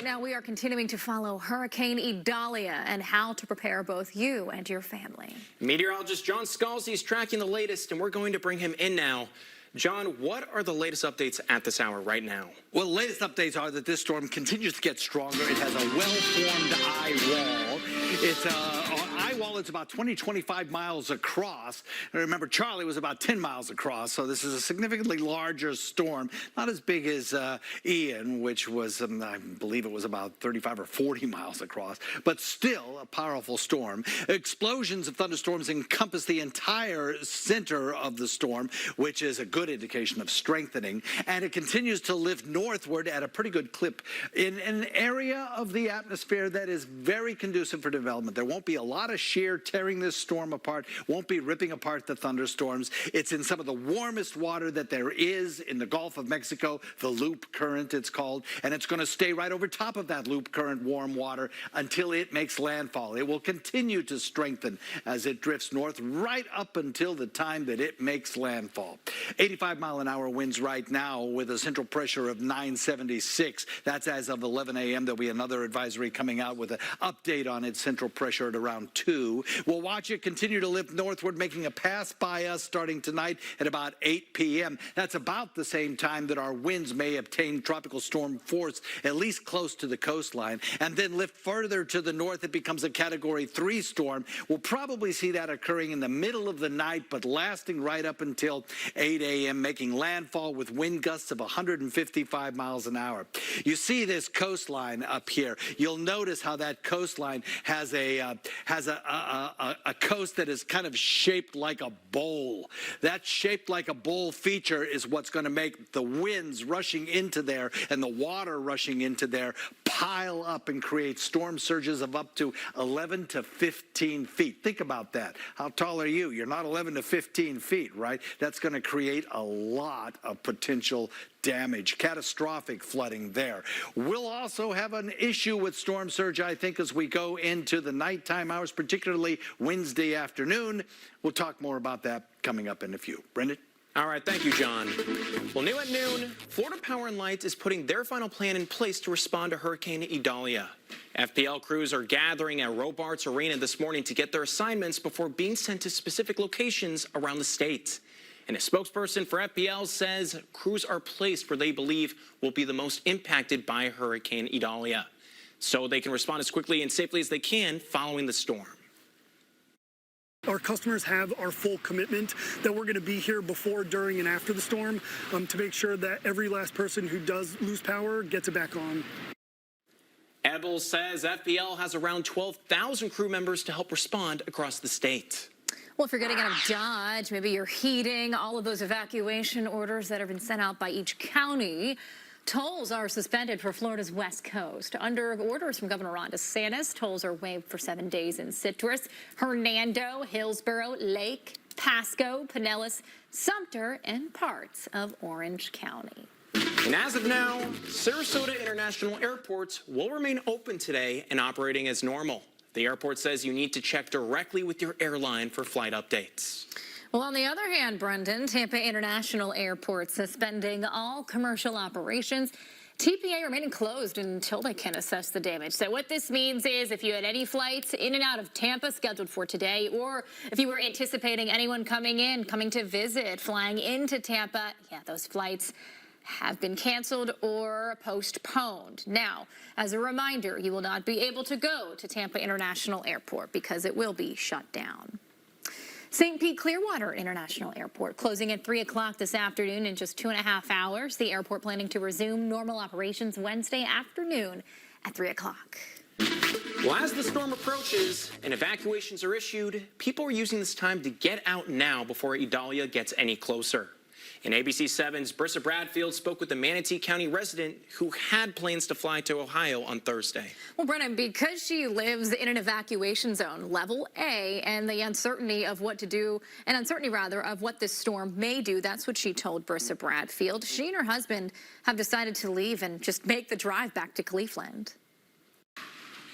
right now we are continuing to follow Hurricane E Dahlia and how to prepare both you and your family. Meteorologist John Scalzi is tracking the latest, and we're going to bring him in now. John, what are the latest updates at this hour right now? Well, the latest updates are that this storm continues to get stronger. It has a well-formed eye wall. It's eye wall. It's about 25 miles across. And remember, Charlie was about 10 miles across, so this is a significantly larger storm. Not as big as Ian, which was, I believe it was about 35 or 40 miles across, but still a powerful storm. Explosions of thunderstorms encompass the entire center of the storm, which is a good indication of strengthening, and it continues to lift northward at a pretty good clip in an area of the atmosphere that is very conducive for development. There won't be a lot of shear tearing this storm apart, won't be ripping apart the thunderstorms. It's in some of the warmest water that there is in the Gulf of Mexico, the loop current it's called, and it's going to stay right over top of that loop current warm water until it makes landfall. It will continue to strengthen as it drifts north right up until the time that it makes landfall. 85-mile-an-hour winds right now with a central pressure of 976. That's as of 11 a.m. There'll be another advisory coming out with an update on its central pressure at around 2. We'll watch it continue to lift northward, making a pass by us starting tonight at about 8 p.m. That's about the same time that our winds may obtain tropical storm force, at least close to the coastline, and then lift further to the north. It becomes a Category 3 storm. We'll probably see that occurring in the middle of the night, but lasting right up until 8 a.m., making landfall with wind gusts of 155 miles an hour. You see this coastline up here. You'll notice how that coastline has a coast that is kind of shaped like a bowl. That shaped like a bowl feature is what's going to make the winds rushing into there and the water rushing into there pile up and create storm surges of up to 11 to 15 feet. Think about that. How tall are you? You're not 11 to 15 feet, right? That's going to create a lot of potential damage, catastrophic flooding there. We'll also have an issue with storm surge, I think, as we go into the nighttime hours, particularly Wednesday afternoon. We'll talk more about that coming up in a few. Brendan? All right, thank you, John. Well, new at noon, Florida Power and Light is putting their final plan in place to respond to Hurricane E Dahlia. FPL crews are gathering at Robarts Arena this morning to get their assignments before being sent to specific locations around the state. And a spokesperson for FPL says crews are placed where they believe will be the most impacted by Hurricane E Dahlia, so they can respond as quickly and safely as they can following the storm. Our customers have our full commitment that we're going to be here before, during, and after the storm to make sure that every last person who does lose power gets it back on. Ebel says FPL has around 12,000 crew members to help respond across the state. Well, if you're getting out of Dodge, maybe you're heeding all of those evacuation orders that have been sent out by each county. Tolls are suspended for Florida's west coast. Under orders from Governor Ron DeSantis, tolls are waived for 7 days in Citrus, Hernando, Hillsborough, Lake, Pasco, Pinellas, Sumter, and parts of Orange County. And as of now, Sarasota International Airports will remain open today and operating as normal. The airport says you need to check directly with your airline for flight updates. Well, on the other hand, Brendan, Tampa International Airport suspending all commercial operations. TPA remaining closed until they can assess the damage. So what this means is if you had any flights in and out of Tampa scheduled for today, or if you were anticipating anyone coming to visit, flying into Tampa, those flights have been canceled or postponed. Now, as a reminder, you will not be able to go to Tampa International Airport because it will be shut down. St. Pete Clearwater International Airport closing at 3 o'clock this afternoon in just 2.5 hours. The airport planning to resume normal operations Wednesday afternoon at 3 o'clock. Well, as the storm approaches and evacuations are issued, people are using this time to get out now before E Dahlia gets any closer. And ABC 7's Brissa Bradfield spoke with a Manatee County resident who had plans to fly to Ohio on Thursday. Well, Brennan, because she lives in an evacuation zone, level A, and the uncertainty of what to do, and uncertainty rather of what this storm may do, that's what she told Brissa Bradfield. She and her husband have decided to leave and just make the drive back to Cleveland.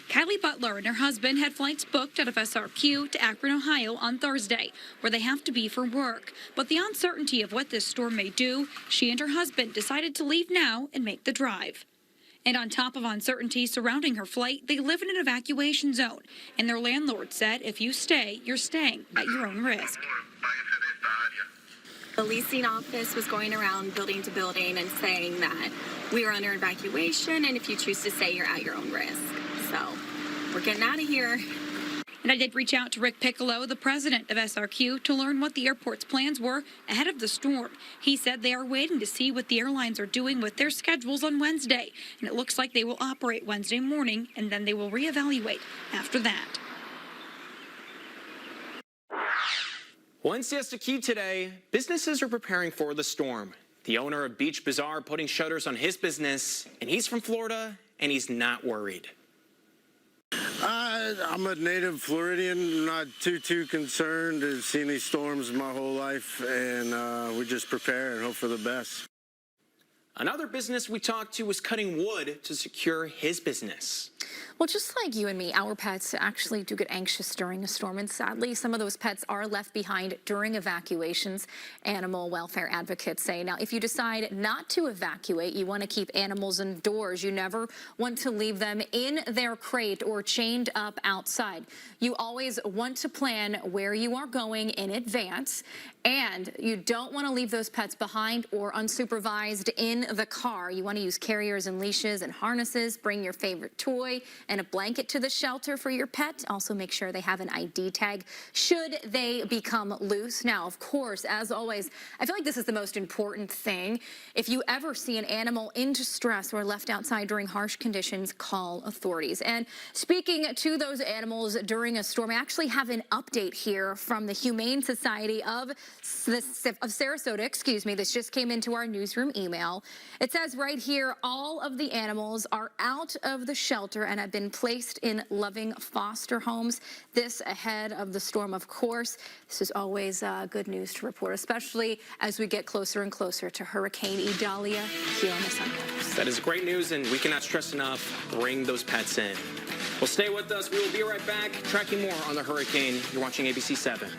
Kylie Butler and her husband had flights booked out of SRQ to Akron, Ohio on Thursday, where they have to be for work. But the uncertainty of what this storm may do, she and her husband decided to leave now and make the drive. And on top of uncertainty surrounding her flight, they live in an evacuation zone. And their landlord said if you stay, you're staying at your own risk. The leasing office was going around building to building and saying that we are under evacuation, and if you choose to stay, you're at your own risk. So we're getting out of here. And I did reach out to Rick Piccolo, the president of SRQ, to learn what the airport's plans were ahead of the storm. He said they are waiting to see what the airlines are doing with their schedules on Wednesday. And it looks like they will operate Wednesday morning, and then they will reevaluate after that. One Siesta Key today, businesses are preparing for the storm. The owner of Beach Bazaar putting shutters on his business, and he's from Florida, and he's not worried. I'm a native Floridian, not too concerned. I've seen these storms my whole life, and we just prepare and hope for the best. Another business we talked to was cutting wood to secure his business. Well, just like you and me, our pets actually do get anxious during a storm, and sadly, some of those pets are left behind during evacuations, animal welfare advocates say. Now, if you decide not to evacuate, you want to keep animals indoors. You never want to leave them in their crate or chained up outside. You always want to plan where you are going in advance, and you don't want to leave those pets behind or unsupervised in the car. You want to use carriers and leashes and harnesses. Bring your favorite toy and a blanket to the shelter for your pet. Also make sure they have an ID tag should they become loose. Now, of course, as always, I feel like this is the most important thing. If you ever see an animal in distress or left outside during harsh conditions, call authorities. And speaking to those animals during a storm, I actually have an update here from the Humane Society of Sarasota, This just came into our newsroom email. It says right here, all of the animals are out of the shelter and have been placed in loving foster homes. This ahead of the storm, of course. This is always good news to report, especially as we get closer and closer to Hurricane E Dahlia here on the Sun Coast. That is great news, and we cannot stress enough, bring those pets in. Well, stay with us. We will be right back, tracking more on the hurricane. You're watching ABC 7.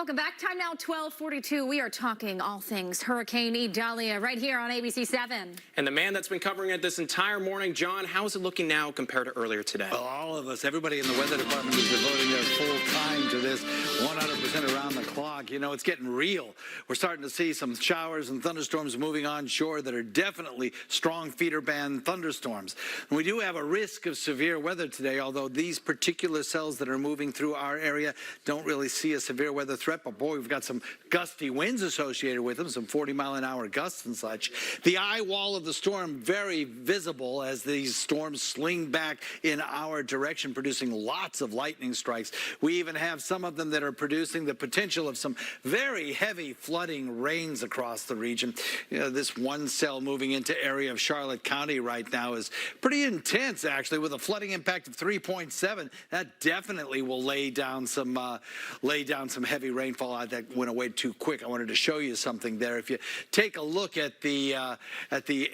Welcome back. Time now 12:42. We are talking all things Hurricane E Dahlia right here on ABC 7. And the man that's been covering it this entire morning, John, how is it looking now compared to earlier today? Well, all of us, everybody in the weather department is devoting their full time to this 100% around the clock. You know, it's getting real. We're starting to see some showers and thunderstorms moving onshore that are definitely strong feeder band thunderstorms. And we do have a risk of severe weather today, although these particular cells that are moving through our area don't really see a severe weather threat. But boy, we've got some gusty winds associated with them, some 40-mile-an-hour gusts and such. The eye wall of the storm very visible as these storms sling back in our direction, producing lots of lightning strikes. We even have some of them that are producing the potential of some very heavy flooding rains across the region. You know, this one cell moving into area of Charlotte County right now is pretty intense, actually, with a flooding impact of 3.7. That definitely will lay down some heavy rainfall. That went away too quick. I wanted to show you something there. If you take a look at the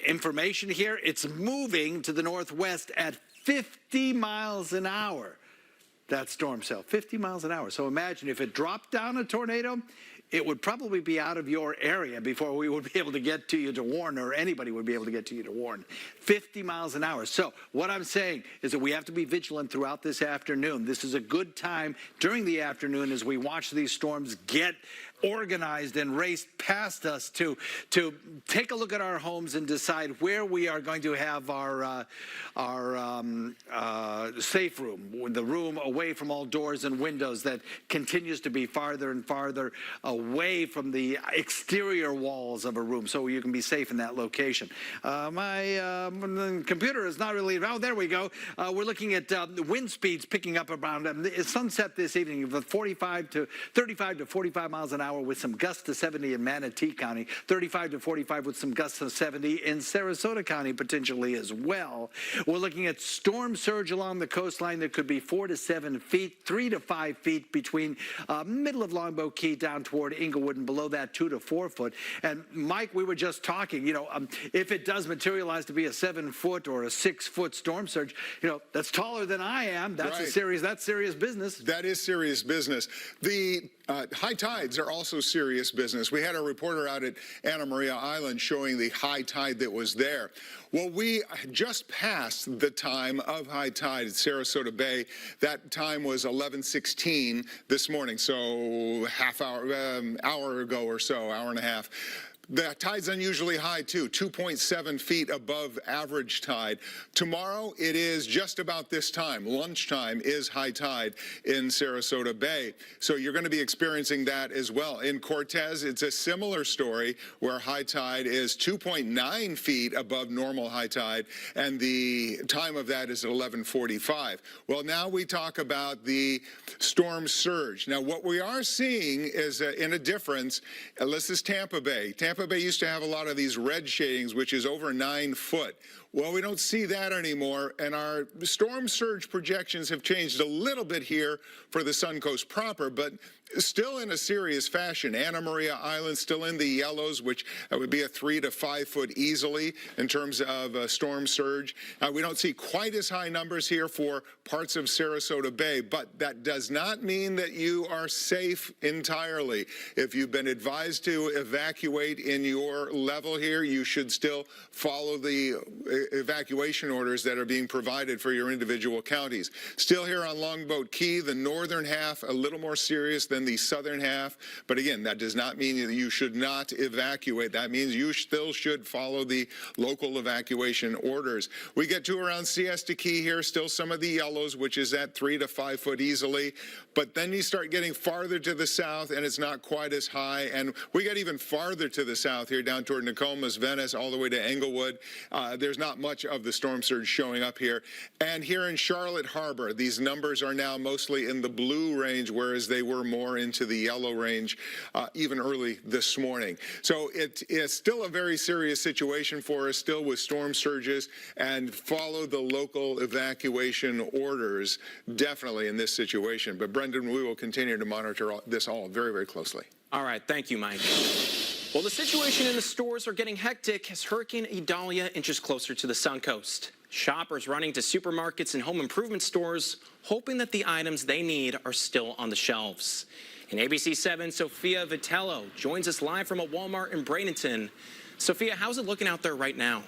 information here, it's moving to the northwest at 50 miles an hour. That storm cell, 50 miles an hour. So imagine if it dropped down a tornado, it would probably be out of your area before we would be able to get to you to warn, or anybody would be able to get to you to warn. 50 miles an hour. So what I'm saying is that we have to be vigilant throughout this afternoon. This is a good time during the afternoon as we watch these storms get organized and raced past us to take a look at our homes and decide where we are going to have our safe room, the room away from all doors and windows that continues to be farther and farther away from the exterior walls of a room, so you can be safe in that location. My computer is not really, oh, there we go. We're looking at wind speeds picking up around sunset this evening of 35 to 45 miles an hour with some gusts to 70 in Manatee County, 35 to 45 with some gusts to 70 in Sarasota County potentially as well. We're looking at storm surge along the coastline that could be 4 to 7 feet, 3 to 5 feet between middle of Longboat Key down toward Inglewood, and below that 2 to 4 foot. And Mike, we were just talking, you know, if it does materialize to be a 7-foot or a 6-foot storm surge, you know, that's taller than I am. That's right. That's serious business. That is serious business. The high tides are also serious business. We had a reporter out at Anna Maria Island showing the high tide that was there. Well, we just passed the time of high tide at Sarasota Bay. That time was 11:16 this morning, so hour ago or so, hour and a half. The tide's unusually high, too, 2.7 feet above average tide. Tomorrow, it is just about this time. Lunchtime is high tide in Sarasota Bay. So you're going to be experiencing that as well. In Cortez, it's a similar story where high tide is 2.9 feet above normal high tide, and the time of that is at 11:45. Well, now we talk about the storm surge. Now, what we are seeing is in a difference. This is Tampa Bay. Tampa Bay used to have a lot of these red shadings, which is over 9 foot. Well, we don't see that anymore, and our storm surge projections have changed a little bit here for the Suncoast proper, but still in a serious fashion. Anna Maria Island still in the yellows, which would be a 3 to 5 foot easily in terms of storm surge. We don't see quite as high numbers here for parts of Sarasota Bay, but that does not mean that you are safe entirely. If you've been advised to evacuate in your level here, you should still follow the evacuation orders that are being provided for your individual counties. Still here on Longboat Key, the northern half a little more serious than the southern half, but again, that does not mean that you should not evacuate. That means you still should follow the local evacuation orders. We get to around Siesta Key here, still some of the yellows, which is at 3 to 5 foot easily, but then you start getting farther to the south and it's not quite as high, and we get even farther to the south here down toward Nokomis, Venice, all the way to Englewood. There's not much of the storm surge showing up here. And here in Charlotte Harbor, these numbers are now mostly in the blue range, whereas they were more into the yellow range even early this morning. So it is still a very serious situation for us, still with storm surges, and follow the local evacuation orders definitely in this situation. But Brendan, we will continue to monitor this all very, very closely. All right, thank you, Mike. Well, the situation in the stores are getting hectic as Hurricane E Dahlia inches closer to the Suncoast. Shoppers running to supermarkets and home improvement stores, hoping that the items they need are still on the shelves. And ABC7 Sophia Vitello joins us live from a Walmart in Bradenton. Sophia, how's it looking out there right now?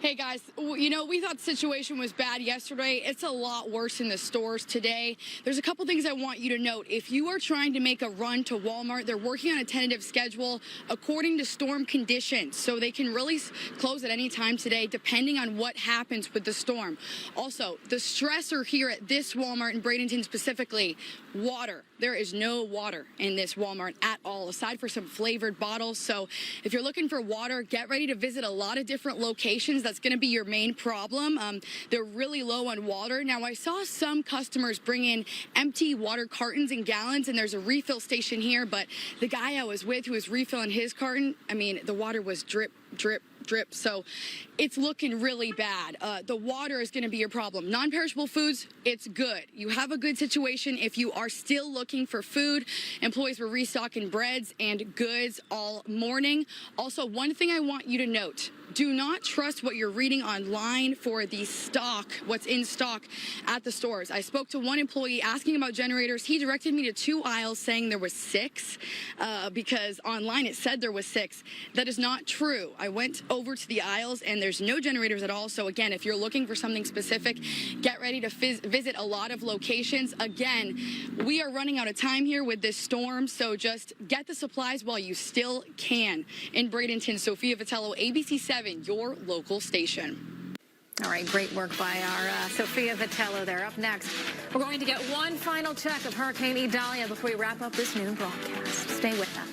Hey guys, you know, we thought the situation was bad yesterday. It's a lot worse in the stores today. There's a couple things I want you to note. If you are trying to make a run to Walmart, they're working on a tentative schedule according to storm conditions. So they can really close at any time today, depending on what happens with the storm. Also, the stressor here at this Walmart in Bradenton specifically, water. There is no water in this Walmart at all, aside for some flavored bottles. So if you're looking for water, get ready to visit a lot of different locations. That's going to be your main problem. They're really low on water. Now, I saw some customers bring in empty water cartons and gallons, and there's a refill station here, but the guy I was with who was refilling his carton, I mean, the water was drip, drip, drip. So it's looking really bad. The water is going to be your problem. Non-perishable foods, it's good. You have a good situation if you are still looking for food. Employees were restocking breads and goods all morning. Also, one thing I want you to note, do not trust what you're reading online for the stock, what's in stock at the stores. I spoke to one employee asking about generators. He directed me to 2 aisles saying there was 6 because online it said there was 6. That is not true. I went over to the aisles and there's no generators at all. So again, if you're looking for something specific, get ready to visit a lot of locations. Again, we are running out of time here with this storm, so just get the supplies while you still can. In Bradenton, Sophia Vitello, ABC7, your local station. All right, great work by our Sophia Vitello there. Up next, we're going to get one final check of Hurricane E Dahlia before we wrap up this noon broadcast. Stay with us.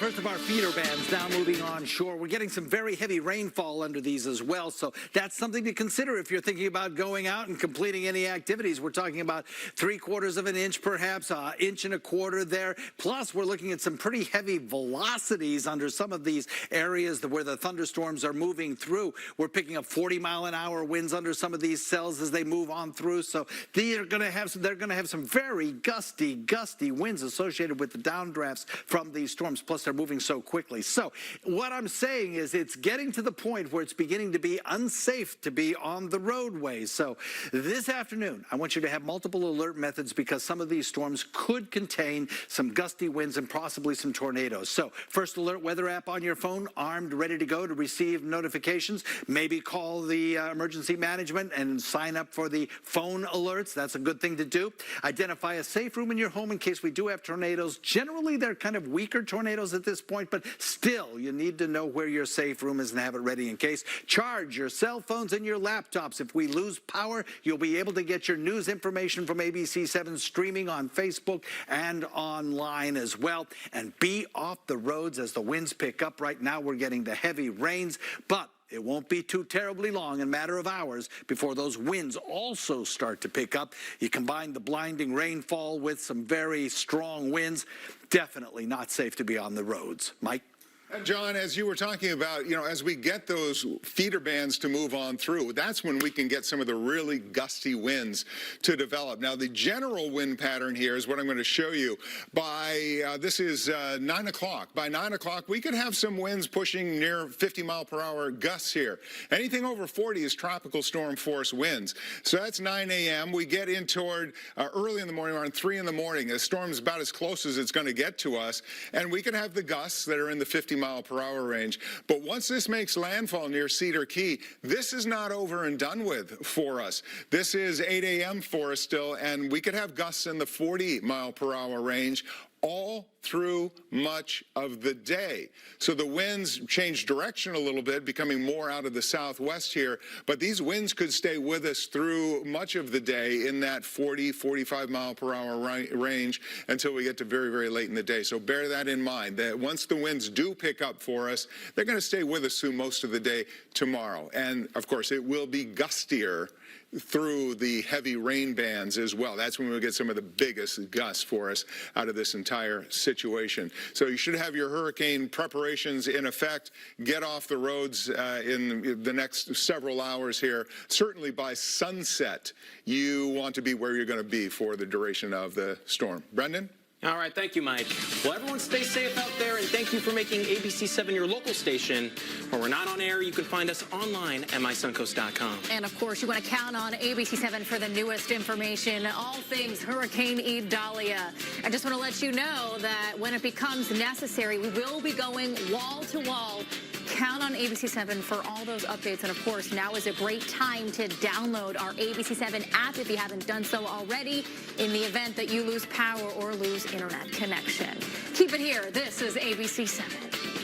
first of our feeder bands now moving onshore. We're getting some very heavy rainfall under these as well, so that's something to consider if you're thinking about going out and completing any activities. We're talking about 3/4 of an inch, perhaps, 1.25 inches there. Plus, we're looking at some pretty heavy velocities under some of these areas where the thunderstorms are moving through. We're picking up 40-mile-an-hour winds under some of these cells as they move on through. So they're going to have some very gusty winds associated with the downdrafts from these storms. Plus, they're moving so quickly. So what I'm saying is it's getting to the point where it's beginning to be unsafe to be on the roadways. So this afternoon, I want you to have multiple alert methods because some of these storms could contain some gusty winds and possibly some tornadoes. So first alert weather app on your phone, armed, ready to go to receive notifications. Maybe call the emergency management and sign up for the phone alerts. That's a good thing to do. Identify a safe room in your home in case we do have tornadoes. Generally, they're kind of weaker tornadoes at this point, but still, you need to know where your safe room is and have it ready in case. Charge your cell phones and your laptops. If we lose power, you'll be able to get your news information from ABC7 streaming on Facebook and online as well. And be off the roads as the winds pick up. Right now, we're getting the heavy rains, but it won't be too terribly long, a matter of hours, before those winds also start to pick up. You combine the blinding rainfall with some very strong winds, definitely not safe to be on the roads. Mike? John, as you were talking about, as we get those feeder bands to move on through, that's when we can get some of the really gusty winds to develop. Now, the general wind pattern here is what I'm going to show you. This is 9 o'clock. By 9 o'clock, we could have some winds pushing near 50-mile-per-hour gusts here. Anything over 40 is tropical storm force winds. So that's 9 a.m. We get in toward early in the morning, around 3 in the morning. The storm's about as close as it's going to get to us, and we could have the gusts that are in the 50-mile-per-hour range. But once this makes landfall near Cedar Key, this is not over and done with for us. This is 8 a.m. for us still, and we could have gusts in the 40-mile-per-hour range all through much of the day. So the winds change direction a little bit, becoming more out of the southwest here, but these winds could stay with us through much of the day in that 40, 45-mile-per-hour range until we get to very, very late in the day. So bear that in mind, that once the winds do pick up for us, they're going to stay with us through most of the day tomorrow. And, of course, it will be gustier through the heavy rain bands as well. That's when we'll get some of the biggest gusts for us out of this entire situation. So you should have your hurricane preparations in effect. Get off the roads in the next several hours here. Certainly by sunset, you want to be where you're going to be for the duration of the storm. Brendan? All right, thank you, Mike. Well, everyone stay safe out there, and thank you for making ABC7 your local station. When we're not on air, you can find us online at mysuncoast.com. And, of course, you want to count on ABC7 for the newest information, all things Hurricane E Dahlia. I just want to let you know that when it becomes necessary, we will be going wall to wall. Count on ABC7 for all those updates. And, of course, now is a great time to download our ABC7 app if you haven't done so already in the event that you lose power or lose internet connection. Keep it here. This is ABC7.